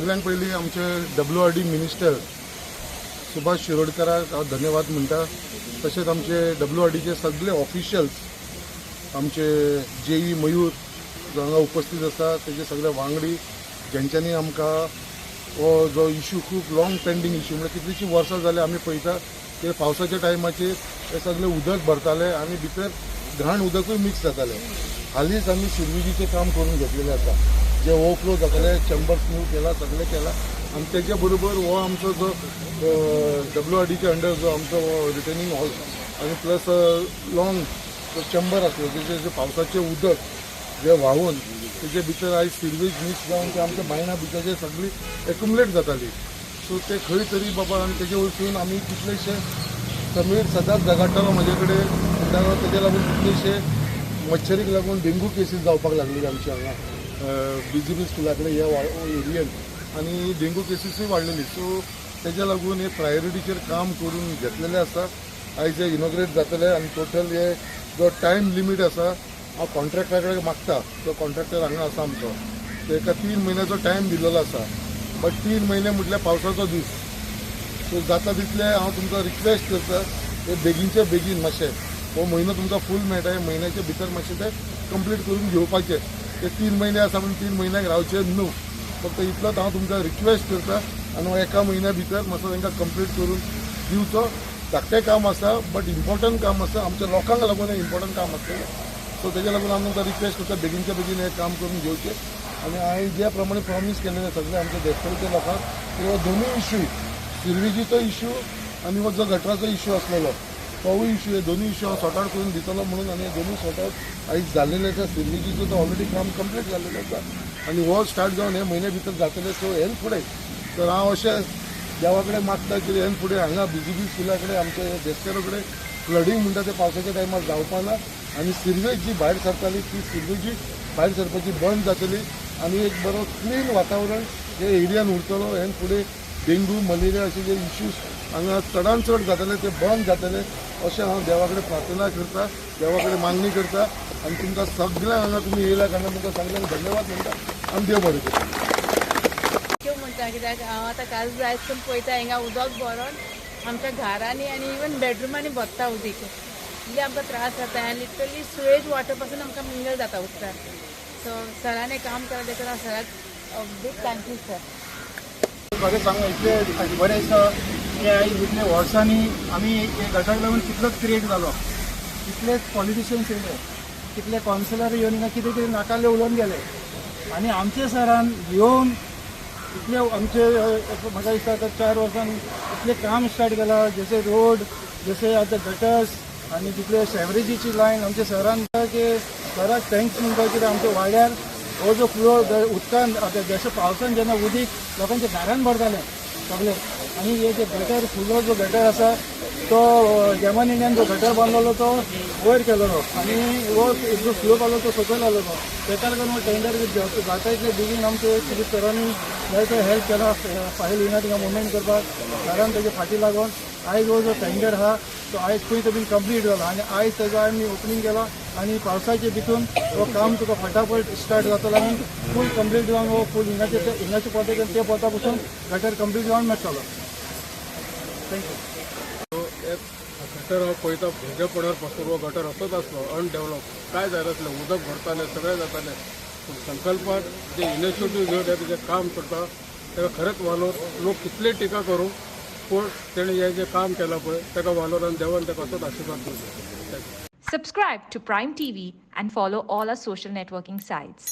सगळ्यांत पयलीं आमचे WRD मिनिस्टर सुभाष शिरोडकराक हांव धन्यवाद म्हणटा. तशेंच आमचे WRDचे सगळे ऑफिशियल्स, आमचे JE मयूर जो हांगा उपस्थित आसा, तेजे सगळे वांगडी जेंच्यांनी आमकां हो जो इशू खूब लॉंग पेंडींग इशू म्हणजे कितलींशीं वर्सां जाले आमी पळयता की पावसाच्या टायमाचेर हे सगळे उदक भरताले आनी भितर घाण उदकूय मिक्स जाताले. हालींच आमी सिरविजीचें काम करून घेतलेलें आसा, जे ओवरफ्लो जाताले, चेंबर्स न्यू केला, सगळें केलां. आनी तेजे बरोबर हो आमचो जो WRDचे अंडर जो आमचो रिटेनिंग हॉल आनी प्लस लॉंग चेंबर आसलो तेजे पावसाचें उदक जे व्हांवून तेजे भितर आयज सिरवेज मिक्स जावन ते आमच्या बायणां भितरचे सगळी एक्युमुलेट जाताली. सो ते खंय तरी बाबा आनी तेजे वरसून आमी कितलेशे समीर सदांच झगडटालो म्हाजे कडेन म्हणटालो तेजे लागून कितलेशे मच्छरीक लागून डेंगू केसीस जावपाक लागलेली आमच्या हांगा BJP स्कुला कडेन ह्या एरियेन आनी डेंगू केसीसूय वाडलेली. सो तेज्या लागून हे प्रायोरिटीचेर काम करून घेतलेलें आसा. आयज हे इनॉग्रेट जातले आनी टोटल हे जो टायम लिमीट आसा हांव कॉन्ट्रॅक्टरा कडेन मागता. तो कॉन्ट्रॅक्टर हांगा आसा आमचो, ताका 3 म्हयन्याचो टायम दिल्लो आसा. बट 3 म्हयने म्हटल्यार पावसाचो दीस. सो जाता तितले हांव तुमकां रिक्वेस्ट करता ते बेगीनचे बेगीन मातशें हो म्हयनो तुमकां फूल मेळटा, म्हयन्याच्या भितर मातशें ते कंप्लीट करून घेवपाचें. ते 3 म्हयने आसा म्हणून 3 म्हयन्याक रावचे न्हू. फक्त इतलोच हांव तुमकां रिक्वेस्ट करता आनी हो एका म्हयन्या भितर मातसो तांकां कंप्लीट करून दिवचो. धाकटें काम आसा बट इम्पॉर्टंट काम आसा, आमच्या लोकांक लागून हें इम्पॉर्टंट काम आसतलें. सो तेज्या लागून हांव तुमकां रिक्वेस्ट करता बेगीनच्या बेगीन हें काम करून घेवचें. आनी हांवें ज्या प्रमाणे प्रॉमीस केलेलें सगळे आमच्या देशभरच्या लोकांक की हो दोनूय इशू, सिरविजीचो इशू आनी हो जो गटराचो इशू आसलेलो तोवूय इशू, हे दोनूय इशू हांव सॉर्ट आवट करून दितलो म्हणून. आनी हे दोनूय सॉर्ट आवट आयज जाल्लेले आसा. सिरविजीचो तो ऑलरेडी काम कंप्लीट जाल्लेलो आसा आनी हो स्टार्ट जावन हे म्हयने भितर जातले. सो हेन फुडें तर हांव अशें देवा कडेन मागता की हेन फुडें हांगा BJP स्कुला कडेन आमच्या देस्पेरो कडेन फ्लडींग म्हणटा ते पावसाच्या टायमार जावपा ना आनी सिरवेज जी भायर सरताली ती सिरवेजी भायर सरपाची बंद जातली आनी एक बरो क्लीन वातावरण हे एरियान उरतलो. हेन फुडें डेंगू मलेरिया अशे जे इश्यूज हांगा चडांत चड जातले ते बंद जातले अशें हांव देवा कडेन प्रार्थना करता, देवा कडेन मागणी करता. आनी तुमकां सगळ्यांक हांगा तुमी येयल्या कारणान तुमकां सगळ्यांक धन्यवाद म्हणटा आनी देव बरें करता. म्हणटा कित्याक हांव आतां काल जायत करून पळयता हिंगा उदक भरोन आमच्या घरांनी आनी इवन बेडरुमांनी भरता उदीक. इतले आमकां त्रास जाता आनी लिटरली सुएज वॉटर पासून आमकां मिंगल जाता उदकाक. सो सरांनी काम केलें देखून हांव सराक बीग थँक्यू सर. बरें सांगू इतले बरें दिसता की आयज इतले वर्सांनी आमी हे गटाक लागून कितलोच क्रिएट जालो. कितलेच पॉलिटिशियन्स येयले, कितले कावन्सिलर येवन हिंगा कितें कितें नाकाल्ले उलोवन गेले आनी आमचे सरान येवन इतले आमचे म्हाका दिसता आतां 4 वर्सांनी इतले काम स्टार्ट केलां. जसे रोड, जसे आतां गटर्स आनी तितले सेवरेजीची लायन आमच्या सरान की सराक थँक्स म्हणटा कितें आमच्या वाड्यार हो जो फ्लो उदकान आतां जशें पावसान जेन्ना उदीक लोकांच्या दारान भरतालें सगळे आनी हे जे गटर फुलो जो गटर आसा तो जर्मन इंडियन जो गटर बांदलेलो तो वयर केलेलो आनी हो जो फ्लो आलो तो सकयल आलेलो. तेका लागून हो टेंडर जाता इतले बेगीन आमचे सुदीप सरांनी जायतो हेल्प केला फायल हिंगा थिंगा मुवमेंट करपाक. सरान तेजे फाटी लागून आयज हो जो टेंडर आहा तो आयज खंय तो बीन कंप्लीट जाला आनी आयज तेजो आमी ओपनिंग केला आनी पावसाचे भितून हो काम तुका फटाफट स्टार्ट जातलो आनी फूल कंप्लीट जावन हो फूल हिंगाचे पोताच्यान ते पोता पसून गटर कंप्लीट जावन मेळटलो. थँक्यू. गटर हांव पळयता भुरगेपणार पासून हो गटर असोच आसलो अनडेवलप. काय जाय नासलें, उदक भरतालें, सगळें जातालें. संकल्पाक जे इनिशिएटीव घेवन जे काम करता ताका खरेंच वालोर लोक कितले टिका करूं पूण तेणें हें जें काम केलां पळय ताका वालोरान देवान ताका असोच आशिर्वाद दिवचो. Subscribe to Prime TV and follow all our social networking sites.